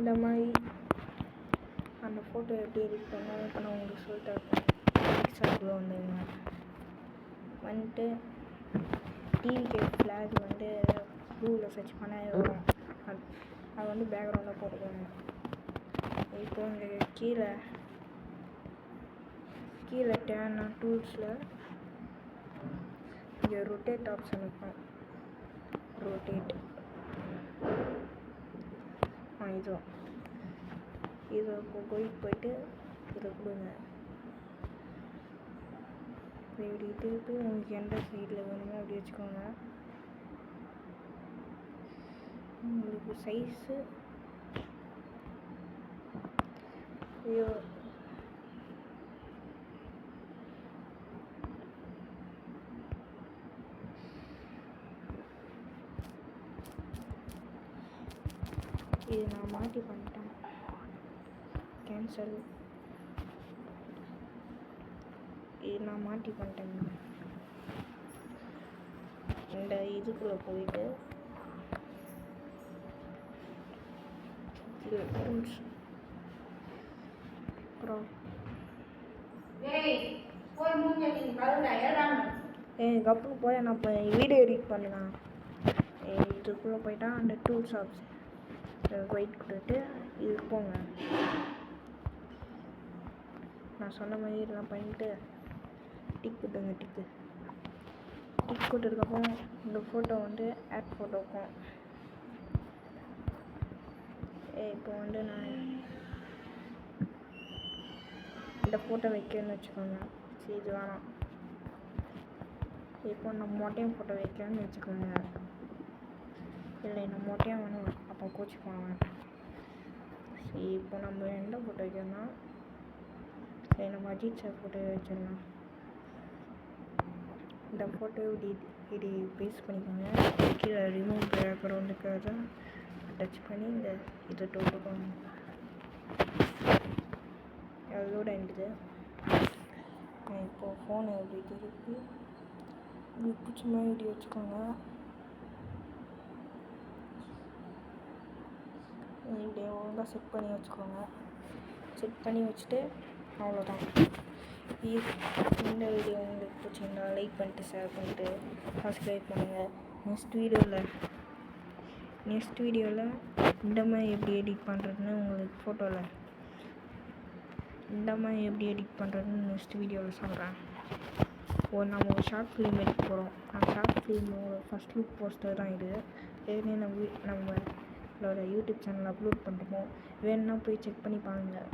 இந்த மாதிரி அந்த ஃபோட்டோ எப்படி எடிட் பண்ணோம் இப்போ நான் உங்களுக்கு சொல்லிட்டு எக்ஸாம்பிள் வந்துட்டு டிவிக்கு ஃப்ளாக் கூகுளில் சர்ச் பண்ணால் வரும். அது பேக்ரவுண்டில் போட்டுக்கோங்க. இப்போ இங்கே கீழே டேன் டூல்ஸில் இங்கே ரொட்டேட் ஆப்ஷன் இருக்கும். ரொட்டேட் இது போயிட்டு இதை கொடுங்க. இப்படி திருப்பி உங்களுக்கு எந்த சைடில் வேணுமோ அப்படி வச்சுக்கோங்க. உங்களுக்கு சைஸு இது நான் மாற்றி பண்ணிட்டேன். கேன்சல். இது நான் மாற்றி பண்ணிட்டேங்க. இந்த இதுக்குள்ளே போயிட்டு டூல்ஸ் அப்புறம் கப்புன்னு போய் நான் இப்போ வீடியோ எடிட் பண்ணலாம். இதுக்குள்ளே போயிட்டா அந்த டூல்ஸ் ஆப்ஷன் ஒயிட் கொடுத்துட்டு இதுக்கு போங்க. நான் சொன்ன மாதிரி இதெல்லாம் பண்ணிட்டு டிக் கொடுங்க. டிக் கொடுத்ததுக்கப்புறம் இந்த ஃபோட்டோ ஆட் ஃபோட்டோக்கும் இப்போ நான் இந்த ஃபோட்டோ வைக்கிறேன்னு வச்சுக்கோங்க. சரி இது வேணாம். இப்போ நான் மொட்டையும் ஃபோட்டோ வைக்கிறேன்னு வச்சுக்கோங்க. இல்லை நான் மொட்டையாக வேணும் அப்போ கோச்சிக்குவாங்க. சரி இப்போ நம்ம எந்த ஃபோட்டோ வைக்கணும்னா சரி நம்ம அஜித் சார் ஃபோட்டோ வச்சிடலாம். இந்த ஃபோட்டோ இப்படி பேஸ்ட் பண்ணிக்கோங்க. கீழே ரிமூவ் பேக்ரவுண்டுக்காக டச் பண்ணி இதை தொட்டுக்கோங்க. அதோட இருந்தது. இப்போது ஃபோனை எப்படி திருப்பி உங்களுக்கு பிடிச்ச மாதிரி இப்படி வச்சுக்கோங்க. இப்படி ஒழுங்காக செட் பண்ணி வச்சுக்கோங்க. செட் பண்ணி வச்சுட்டு அவ்வளோதான். இந்த வீடியோ உங்களுக்கு பிடிச்சிருந்தா லைக் பண்ணிட்டு ஷேர் பண்ணிட்டு சப்ஸ்கிரைப் பண்ணுங்கள். நெக்ஸ்ட் வீடியோவில் இந்த மாதிரி எப்படி எடிட் பண்ணுறதுன்னு உங்களுக்கு ஃபோட்டோவில் இந்த மாதிரி எப்படி எடிட் பண்ணுறதுன்னு நெக்ஸ்ட் வீடியோவில் சொல்கிறேன். நம்ம ஒரு ஷார்ட் ஃபிலிம் எடுக்க போகிறோம். அந்த ஷார்ட் ஃபிலிமோட ஃபஸ்ட் லுக் போஸ்டர் தான் இது. ஏற்கனவே நம்மளோட யூடியூப் சேனல் அப்லோட் பண்ணுறோம். வேணும்னா போய் செக் பண்ணி பாருங்கள்.